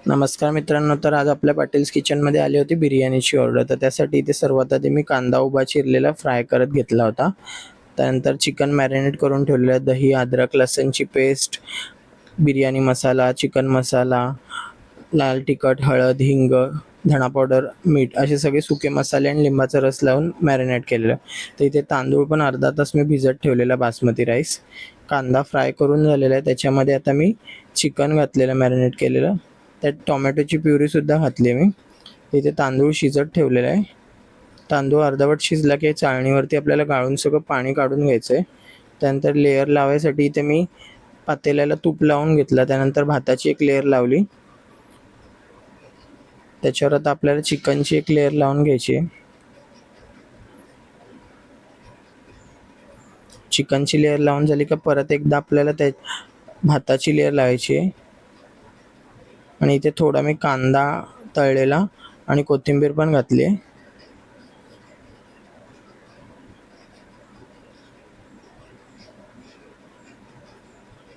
नमस्कार मित्रांनो, तर आज आपल्या पाटील्स किचनमध्ये आली होती बिर्याणीची ऑर्डर. तर त्यासाठी इथे सर्वात आधी मी कांदा उभा चिरलेला फ्राय करत घेतला होता. त्यानंतर चिकन मॅरिनेट करून ठेवलेलं, दही, अद्रक, लसूणची पेस्ट, बिर्याणी मसाला, चिकन मसाला, लाल तिखट, हळद, हिंग, धणा पावडर, मीठ असे सगळे सुके मसाले आणि लिंबाचा रस लावून मॅरिनेट केलेलं. तर इथे तांदूळ पण अर्धा तास मी भिजत ठेवलेला, बासमती राईस. कांदा फ्राय करून झालेला आहे, त्याच्यामध्ये आता मी चिकन घातलेलं मॅरिनेट केलेलं. त्यात टोमॅटोची प्युरीसुद्धा घातली मी. इथे तांदूळ शिजत ठेवलेला आहे. तांदूळ अर्धवट शिजला की चाळणीवरती आपल्याला गाळून सगळं पाणी काढून घ्यायचं आहे. त्यानंतर लेयर लावायसाठी इथे मी पातेल्याला तूप लावून घेतलं. त्यानंतर भाताची एक लेयर लावली. त्याच्यावर आता आपल्याला चिकनची एक लेयर लावून घ्यायची आहे. चिकनची लेयर लावून झाली का परत एकदा आपल्याला त्या भाताची लेयर लावायची आहे. आणि इथे थोडा मी कांदा तळलेला आणि कोथिंबीर पण घातली आहे.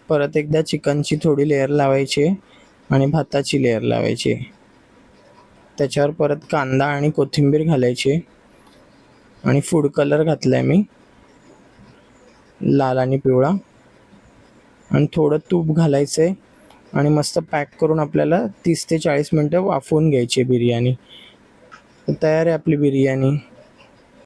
परत एकदा चिकनची थोडी लेयर लावायची आणि भाताची लेयर लावायची. त्याच्यावर परत कांदा आणि कोथिंबीर घालायची आणि फूड कलर घातलाय मी, लाल आणि पिवळा, आणि थोडं तूप घालायचं आहे आणि मस्त पॅक करून आपल्याला 30 ते 40 मिनटं वाफवून घ्यायची बिर्याणी. तयार आहे आपली बिर्याणी.